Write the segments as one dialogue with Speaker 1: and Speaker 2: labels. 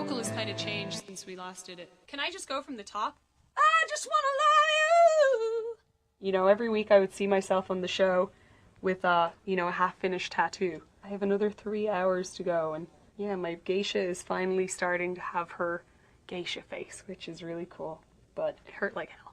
Speaker 1: vocal has kind of changed since we last did it. Can I just go from the top? I just wanna love you. You know, every week I would see myself on the show with you know, a half-finished tattoo. I have another 3 hours to go, and yeah, my geisha is finally starting to have her geisha face, which is really cool, but it hurt like hell.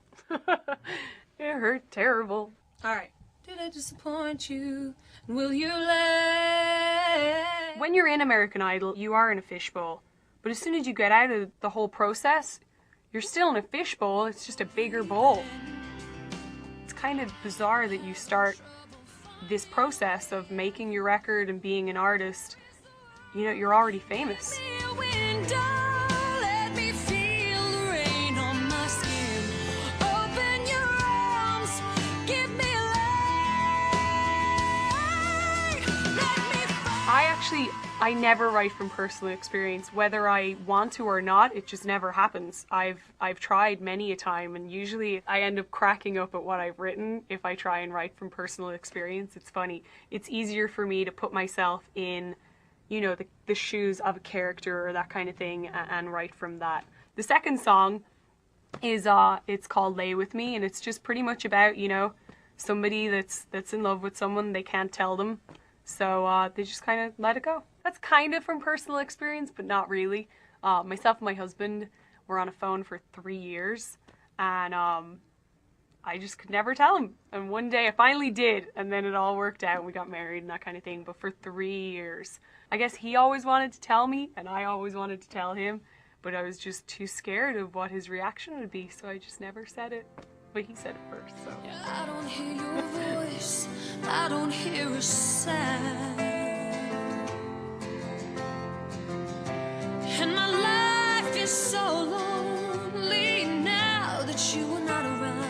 Speaker 1: It hurt terrible. Alright. Did I disappoint you? And will you let... When you're in American Idol, you are in a fishbowl. But as soon as you get out of the whole process, you're still in a fishbowl, it's just a bigger bowl. It's kind of bizarre that you start this process of making your record and being an artist, you know, you're already famous. I never write from personal experience. Whether I want to or not, it just never happens. I've tried many a time, and usually I end up cracking up at what I've written if I try and write from personal experience. It's funny. It's easier for me to put myself in, you know, the shoes of a character or that kind of thing, and write from that. The second song is it's called Lay With Me, and it's just pretty much about, you know, somebody that's in love with someone, they can't tell them, so they just kind of let it go. That's kind of from personal experience, but not really. Myself and my husband were on a phone for 3 years, and I just could never tell him. And one day I finally did, and then it all worked out and we got married and that kind of thing. But for 3 years, I guess he always wanted to tell me and I always wanted to tell him, but I was just too scared of what his reaction would be, so I just never said it. But he said it first, so.
Speaker 2: I don't hear your voice, I don't hear a sound, and my life is so lonely now that you are not around.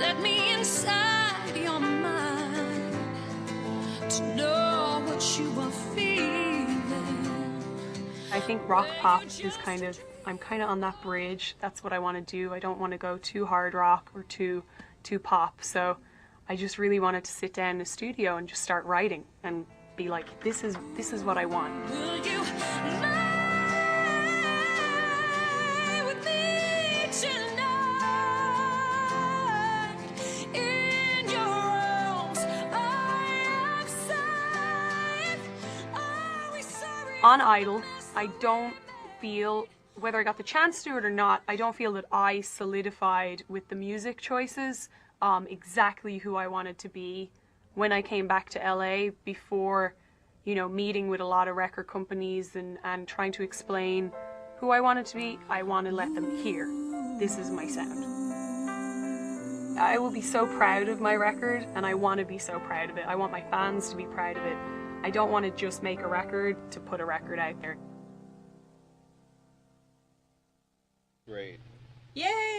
Speaker 2: Let me inside your mind to know what you are feeling.
Speaker 1: I think rock pop is kind of, I'm kind of on that bridge. That's what I want to do. I don't want to go too hard rock or too pop. So I just really wanted to sit down in the studio and just start writing and be like, this is what I want.
Speaker 2: Will you lie with me tonight? In your arms, I am safe. Are we sorry?
Speaker 1: On Idol, I don't feel, whether I got the chance to do it or not, I don't feel that I solidified with the music choices exactly who I wanted to be when I came back to LA before, you know, meeting with a lot of record companies and trying to explain who I wanted to be. I want to let them hear, this is my sound. I will be so proud of my record, and I want to be so proud of it. I want my fans to be proud of it. I don't want to just make a record to put a record out there.
Speaker 3: Great.
Speaker 1: Yay!